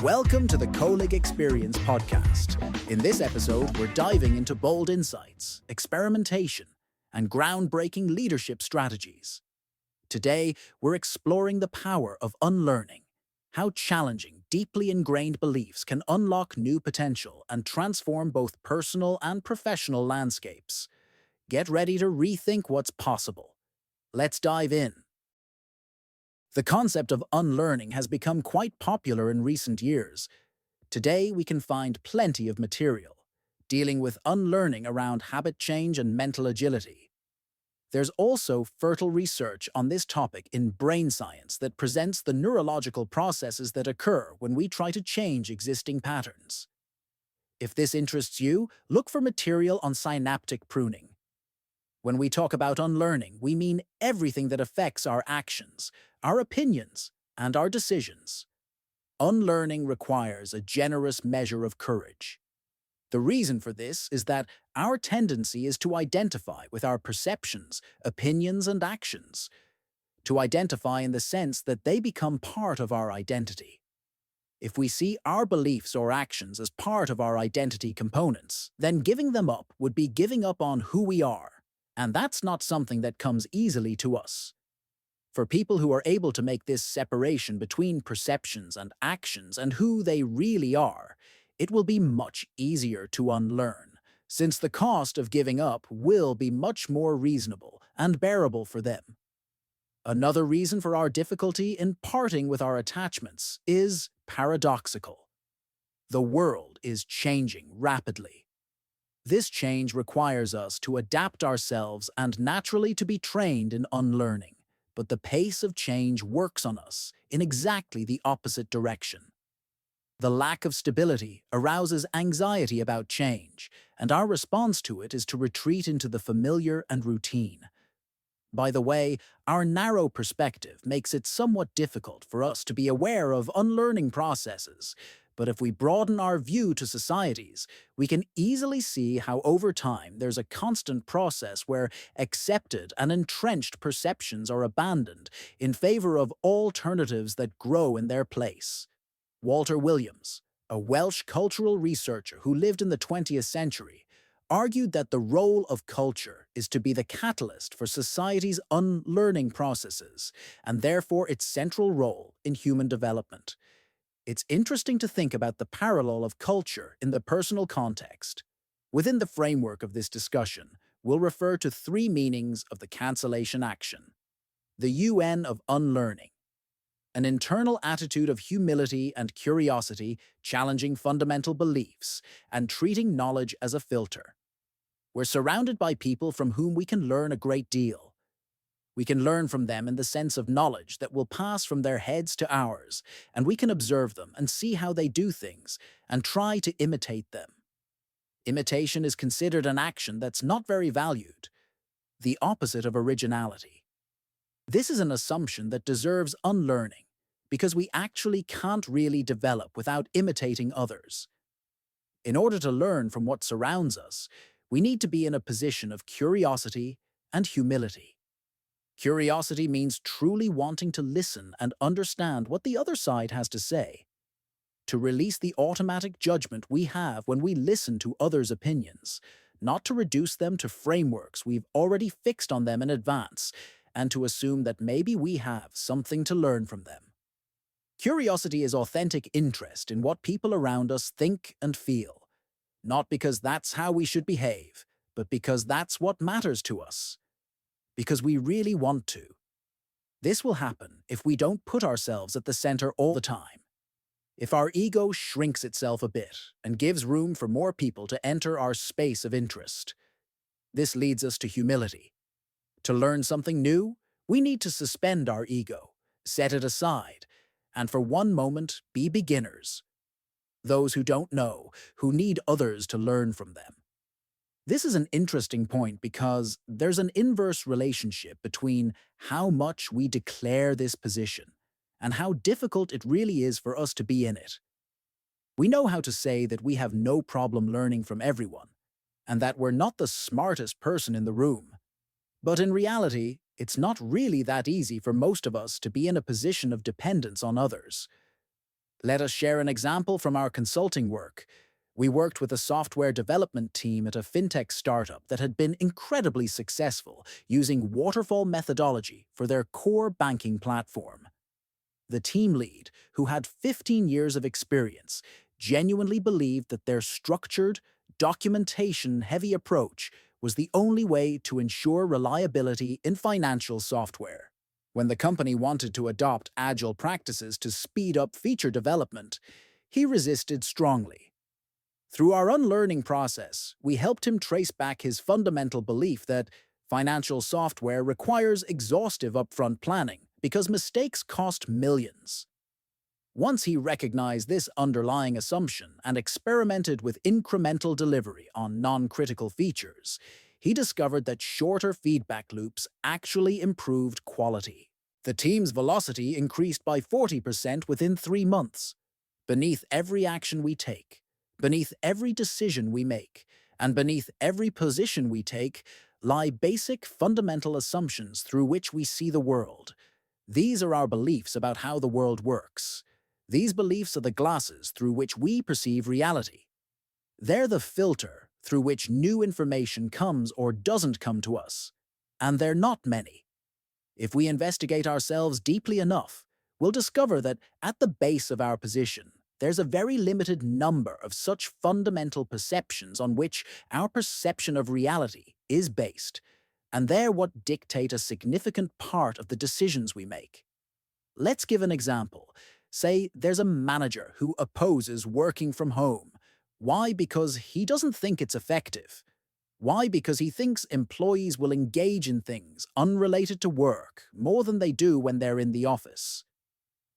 Welcome to the Colleague Experience podcast. In this episode, we're diving into bold insights, experimentation, and groundbreaking leadership strategies. Today, we're exploring the power of unlearning, how challenging, deeply ingrained beliefs can unlock new potential and transform both personal and professional landscapes. Get ready to rethink what's possible. Let's dive in. The concept of unlearning has become quite popular in recent years. Today, we can find plenty of material dealing with unlearning around habit change and mental agility. There's also fertile research on this topic in brain science that presents the neurological processes that occur when we try to change existing patterns. If this interests you, look for material on synaptic pruning. When we talk about unlearning, we mean everything that affects our actions, our opinions, and our decisions. Unlearning requires a generous measure of courage. The reason for this is that our tendency is to identify with our perceptions, opinions, and actions. To identify in the sense that they become part of our identity. If we see our beliefs or actions as part of our identity components, then giving them up would be giving up on who we are. And that's not something that comes easily to us. For people who are able to make this separation between perceptions and actions and who they really are, it will be much easier to unlearn, since the cost of giving up will be much more reasonable and bearable for them. Another reason for our difficulty in parting with our attachments is paradoxical. The world is changing rapidly. This change requires us to adapt ourselves and naturally to be trained in unlearning, but the pace of change works on us in exactly the opposite direction. The lack of stability arouses anxiety about change, and our response to it is to retreat into the familiar and routine. By the way, our narrow perspective makes it somewhat difficult for us to be aware of unlearning processes, but if we broaden our view to societies, we can easily see how over time there's a constant process where accepted and entrenched perceptions are abandoned in favor of alternatives that grow in their place. Walter Williams, a Welsh cultural researcher who lived in the 20th century, argued that the role of culture is to be the catalyst for society's unlearning processes, and therefore its central role in human development. It's interesting to think about the parallel of culture in the personal context. Within the framework of this discussion, we'll refer to three meanings of the cancellation action. The UN of unlearning. An internal attitude of humility and curiosity, challenging fundamental beliefs, and treating knowledge as a filter. We're surrounded by people from whom we can learn a great deal. We can learn from them in the sense of knowledge that will pass from their heads to ours, and we can observe them and see how they do things and try to imitate them. Imitation is considered an action that's not very valued, the opposite of originality. This is an assumption that deserves unlearning, because we actually can't really develop without imitating others. In order to learn from what surrounds us, we need to be in a position of curiosity and humility. Curiosity means truly wanting to listen and understand what the other side has to say. To release the automatic judgment we have when we listen to others' opinions, not to reduce them to frameworks we've already fixed on them in advance, and to assume that maybe we have something to learn from them. Curiosity is authentic interest in what people around us think and feel, not because that's how we should behave, but because that's what matters to us. Because we really want to. This will happen if we don't put ourselves at the center all the time. If our ego shrinks itself a bit and gives room for more people to enter our space of interest. This leads us to humility. To learn something new, we need to suspend our ego, set it aside, and for one moment be beginners. Those who don't know, who need others to learn from them. This is an interesting point because there's an inverse relationship between how much we declare this position and how difficult it really is for us to be in it. We know how to say that we have no problem learning from everyone, and that we're not the smartest person in the room. But in reality, it's not really that easy for most of us to be in a position of dependence on others. Let us share an example from our consulting work. We worked with a software development team at a fintech startup that had been incredibly successful using waterfall methodology for their core banking platform. The team lead, who had 15 years of experience, genuinely believed that their structured, documentation-heavy approach was the only way to ensure reliability in financial software. When the company wanted to adopt agile practices to speed up feature development, he resisted strongly. Through our unlearning process, we helped him trace back his fundamental belief that financial software requires exhaustive upfront planning because mistakes cost millions. Once he recognized this underlying assumption and experimented with incremental delivery on non-critical features, he discovered that shorter feedback loops actually improved quality. The team's velocity increased by 40% within 3 months. Beneath every action we take, beneath every decision we make, and beneath every position we take lie basic fundamental assumptions through which we see the world. These are our beliefs about how the world works. These beliefs are the glasses through which we perceive reality. They're the filter through which new information comes or doesn't come to us. And they're not many. If we investigate ourselves deeply enough, we'll discover that at the base of our position, there's a very limited number of such fundamental perceptions on which our perception of reality is based, and they're what dictate a significant part of the decisions we make. Let's give an example. Say there's a manager who opposes working from home. Why? Because he doesn't think it's effective. Why? Because he thinks employees will engage in things unrelated to work more than they do when they're in the office.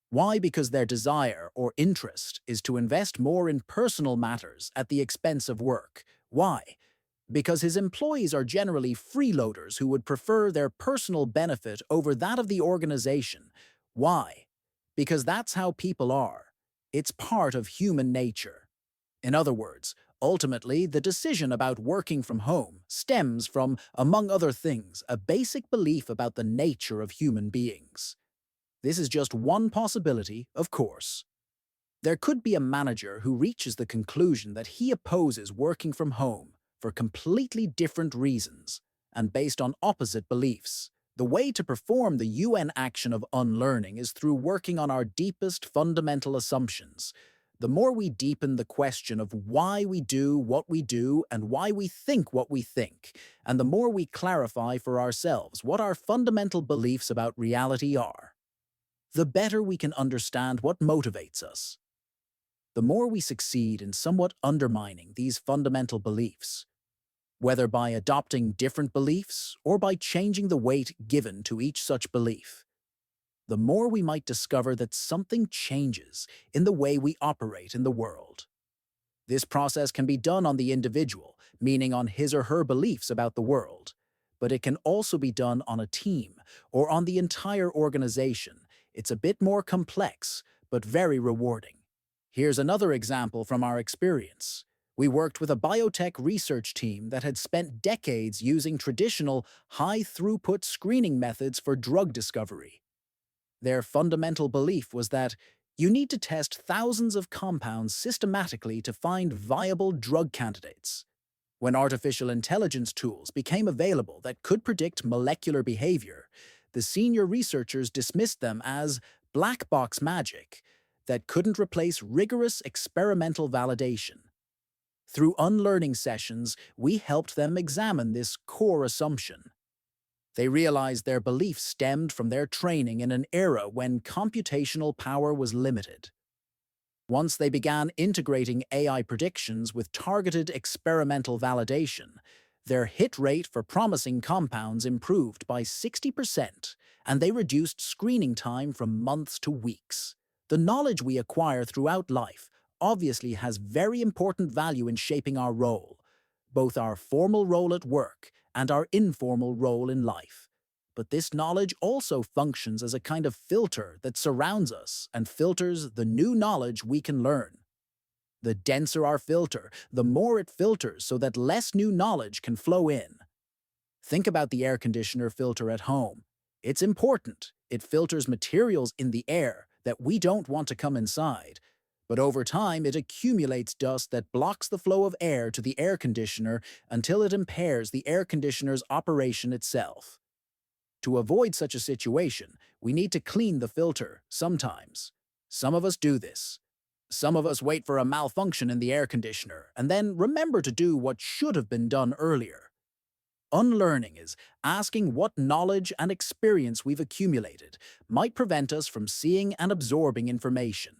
Why? Because their desire or interest is to invest more in personal matters at the expense of work. Why? Because his employees are generally freeloaders who would prefer their personal benefit over that of the organization. Why? Because that's how people are. It's part of human nature. In other words, ultimately, the decision about working from home stems from, among other things, a basic belief about the nature of human beings. This is just one possibility, of course. There could be a manager who reaches the conclusion that he opposes working from home for completely different reasons and based on opposite beliefs. The way to perform the UN action of unlearning is through working on our deepest fundamental assumptions. The more we deepen the question of why we do what we do and why we think what we think, and the more we clarify for ourselves what our fundamental beliefs about reality are, the better we can understand what motivates us. The more we succeed in somewhat undermining these fundamental beliefs, whether by adopting different beliefs or by changing the weight given to each such belief, the more we might discover that something changes in the way we operate in the world. This process can be done on the individual, meaning on his or her beliefs about the world, but it can also be done on a team or on the entire organization. It's a bit more complex, but very rewarding. Here's another example from our experience. We worked with a biotech research team that had spent decades using traditional, high-throughput screening methods for drug discovery. Their fundamental belief was that you need to test thousands of compounds systematically to find viable drug candidates. When artificial intelligence tools became available that could predict molecular behavior, the senior researchers dismissed them as black box magic that couldn't replace rigorous experimental validation. Through unlearning sessions, we helped them examine this core assumption. They realized their belief stemmed from their training in an era when computational power was limited. Once they began integrating AI predictions with targeted experimental validation, their hit rate for promising compounds improved by 60%, and they reduced screening time from months to weeks. The knowledge we acquire throughout life obviously has very important value in shaping our role, both our formal role at work and our informal role in life. But this knowledge also functions as a kind of filter that surrounds us and filters the new knowledge we can learn. The denser our filter, the more it filters so that less new knowledge can flow in. Think about the air conditioner filter at home. It's important. It filters materials in the air that we don't want to come inside. But over time, it accumulates dust that blocks the flow of air to the air conditioner until it impairs the air conditioner's operation itself. To avoid such a situation, we need to clean the filter sometimes. Some of us do this. Some of us wait for a malfunction in the air conditioner and then remember to do what should have been done earlier. Unlearning is asking what knowledge and experience we've accumulated might prevent us from seeing and absorbing information.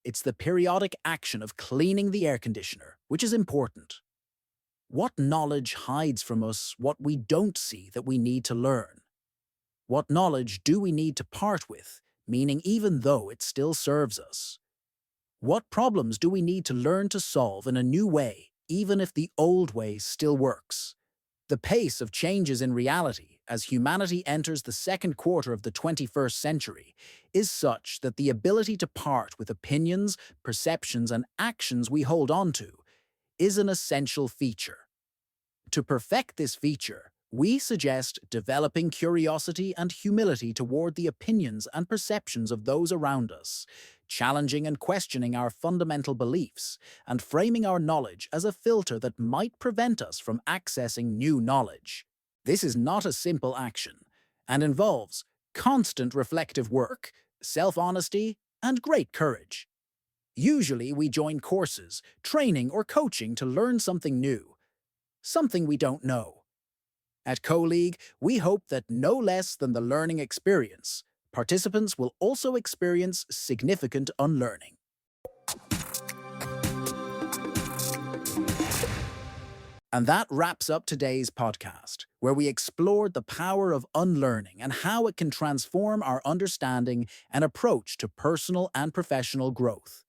It's the periodic action of cleaning the air conditioner, which is important. What knowledge hides from us what we don't see that we need to learn? What knowledge do we need to part with, meaning even though it still serves us? What problems do we need to learn to solve in a new way, even if the old way still works? The pace of changes in reality as humanity enters the second quarter of the 21st century is such that the ability to part with opinions, perceptions, and actions we hold on to is an essential feature. To perfect this feature, we suggest developing curiosity and humility toward the opinions and perceptions of those around us, challenging and questioning our fundamental beliefs, and framing our knowledge as a filter that might prevent us from accessing new knowledge. This is not a simple action, and involves constant reflective work, self-honesty, and great courage. Usually we join courses, training, or coaching to learn something new, something we don't know. At CoLeague, we hope that no less than the learning experience, participants will also experience significant unlearning. And that wraps up today's podcast, where we explored the power of unlearning and how it can transform our understanding and approach to personal and professional growth.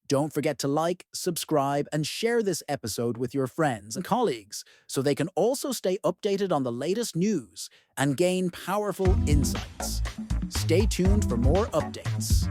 Don't forget to like, subscribe, and share this episode with your friends and colleagues so they can also stay updated on the latest news and gain powerful insights. Stay tuned for more updates.